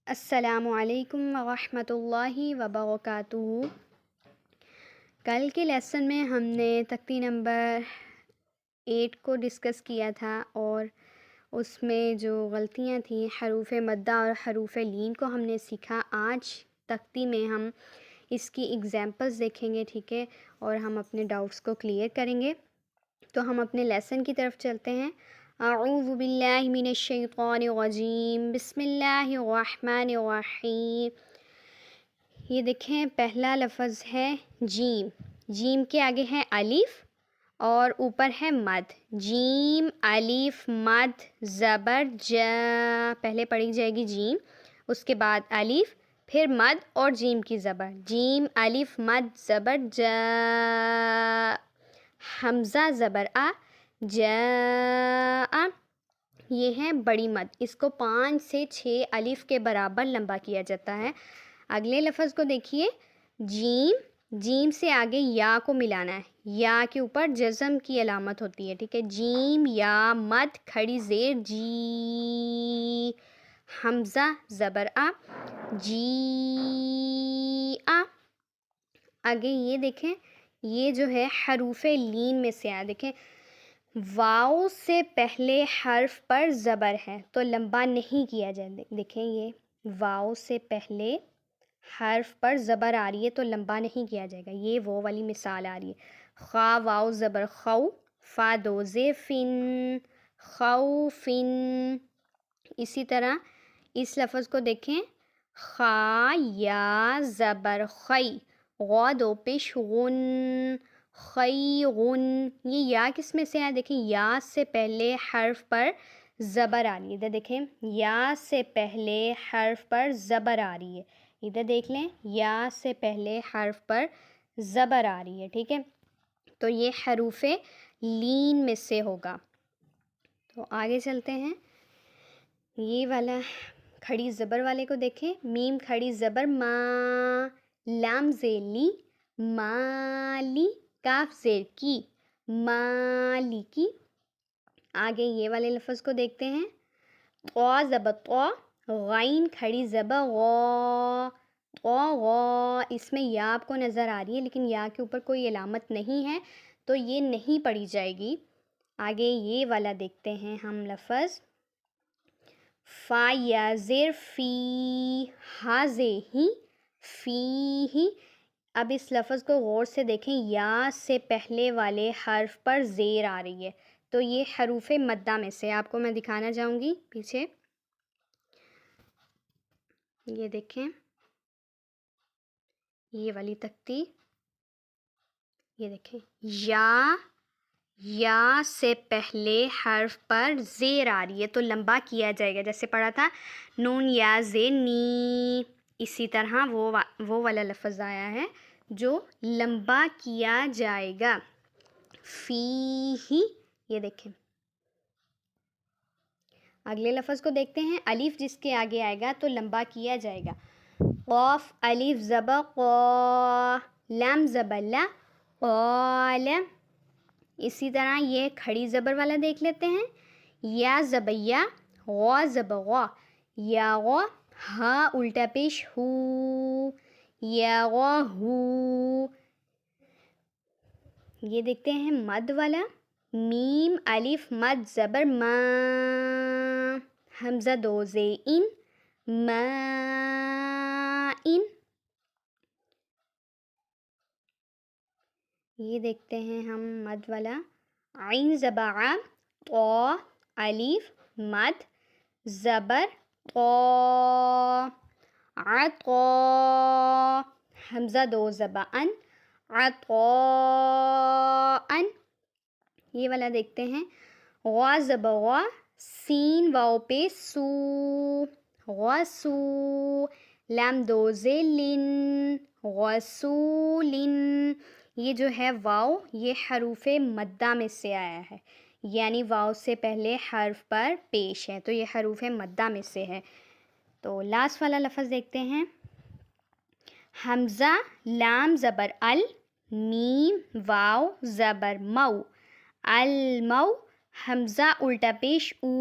السلام علیکم ورحمۃ اللہ وبرکاتہ۔ کل کے لیسن میں ہم نے تختی نمبر 8 کو ڈسکس کیا تھا اور اس میں جو غلطیاں تھیں حروف مدہ اور حروف لین کو ہم نے سیکھا۔ آج تختی میں ہم اس کی ایگزامپلز دیکھیں گے، ٹھیک ہے، اور ہم اپنے ڈاؤٹس کو کلیئر کریں گے۔ تو ہم اپنے لیسن کی طرف چلتے ہیں۔ اعوذ باللہ من الشیطان الرجیم، بسم اللہ الرحمن الرحیم۔ یہ دیکھیں، پہلا لفظ ہے جیم۔ جیم کے آگے ہے الف اور اوپر ہے مد۔ جیم الف مد زبر جا، پہلے پڑھی جائے گی جیم، اس کے بعد الف، پھر مد اور جیم کی زبر۔ جیم الف مد زبر جا، حمزہ زبر آ، جا، یہ ہے بڑی مد، اس کو 5 سے 6 الف کے برابر لمبا کیا جاتا ہے۔ اگلے لفظ کو دیکھیے، جیم۔ جیم سے آگے یا کو ملانا ہے، یا کے اوپر جزم کی علامت ہوتی ہے، ٹھیک ہے۔ جیم یا مد کھڑی زیر جی، حمزہ زبر آ، جی آ۔ آگے یہ دیکھیں، یہ جو ہے حروف لین میں سے دیکھیں، واؤ سے پہلے حرف پر زبر ہے تو لمبا نہیں کیا جائے۔ دیکھیں، یہ واؤ سے پہلے حرف پر زبر آ رہی ہے تو لمبا نہیں کیا جائے گا۔ یہ وہ والی مثال آ رہی ہے، خا واؤ زبر خو، فا دو زے فن، خوفن۔ اسی طرح اس لفظ کو دیکھیں، خا یا زبر خی، غو دو پیش غن، خیغن۔ یہ یا کس میں سے ہے؟ دیکھیں، یا سے پہلے حرف پر زبر آ رہی ہے، ادھر دیکھیں، یا سے پہلے حرف پر زبر آ رہی ہے، ادھر دیکھ لیں، یا سے پہلے حرف پر زبر آ رہی ہے، ٹھیک ہے۔ تو یہ حروف لین میں سے ہوگا۔ تو آگے چلتے ہیں، یہ والا کھڑی زبر والے کو دیکھیں، میم کھڑی زبر ما، لام زیر لی، مالی، کاف زیر کی، مالی کی۔ آگے یہ والے لفظ کو دیکھتے ہیں، طو زبر طو، غین کھڑی زبر غو، طو غو۔ اس میں یا آپ کو نظر آ رہی ہے لیکن یا کے اوپر کوئی علامت نہیں ہے تو یہ نہیں پڑھی جائے گی۔ آگے یہ والا دیکھتے ہیں ہم لفظ، فا یا زیر فی، ہا زے ہی، فی ہی۔ اب اس لفظ کو غور سے دیکھیں، یا سے پہلے والے حرف پر زیر آ رہی ہے تو یہ حروف مدہ میں سے، آپ کو میں دکھانا چاہوں گی پیچھے، یہ دیکھیں، یہ والی تختی، یہ دیکھیں، یا سے پہلے حرف پر زیر آ رہی ہے تو لمبا کیا جائے گا، جیسے پڑھا تھا نون یا زے نی۔ اسی طرح وہ والا لفظ آیا ہے جو لمبا کیا جائے گا، فی ہی۔ یہ دیکھیں، اگلے لفظ کو دیکھتے ہیں، الف جس کے آگے آئے گا تو لمبا کیا جائے گا، قاف الف زبر قا، لام زبر لا، قال۔ اسی طرح یہ کھڑی زبر والا دیکھ لیتے ہیں، یا زبر یا، غو زبر غو، یا غو، ہا الٹا پیش ہو، یا غو ہو۔ یہ دیکھتے ہیں مد والا، میم الف مد زبر ما، حمزہ دو زے ان، ما ان۔ یہ دیکھتے ہیں ہم مد والا، عین زبر ع، طو الف مد زبر طو، عطا، حمزہ دو زبر ان، عطاء۔ یہ والا دیکھتے ہیں، غو زبر غو، سین واؤ پہ سو، غسو، لام دو زے لن، غسولن۔ یہ جو ہے واؤ، یہ حروف مدہ میں سے آیا ہے، یعنی واؤ سے پہلے حرف پر پیش ہے تو یہ حروف مدہ میں سے ہے۔ تو لاسٹ والا لفظ دیکھتے ہیں، حمزہ لام زبر ال، میم واؤ زبر مو، المو، حمزہ الٹا پیش او،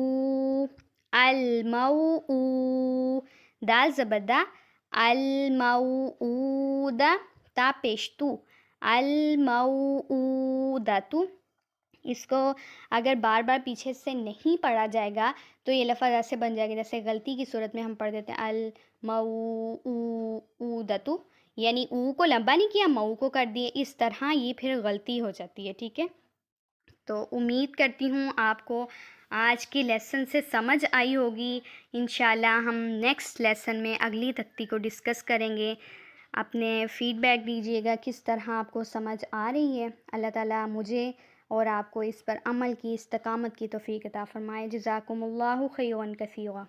المو او، دال زبر دا، الموعودہ، تا پیش تو، الموعودۃ۔ اس کو اگر بار بار پیچھے سے نہیں پڑھا جائے گا تو یہ لفظ ایسے بن جائے گا جیسے غلطی کی صورت میں ہم پڑھ دیتے ہیں الموعودۃ، یعنی او کو لمبا نہیں کیا، مئو کو کر دیے، اس طرح یہ پھر غلطی ہو جاتی ہے، ٹھیک ہے۔ تو امید کرتی ہوں آپ کو آج کی لیسن سے سمجھ آئی ہوگی۔ انشاءاللہ ہم نیکسٹ لیسن میں اگلی تختی کو ڈسکس کریں گے۔ اپنے فیڈ بیک دیجیے گا کس طرح آپ کو سمجھ آ رہی ہے۔ اللہ تعالیٰ مجھے اور آپ کو اس پر عمل کی استقامت کی توفیق عطا فرمائے۔ جزاکم اللہ خیرا کثیرا۔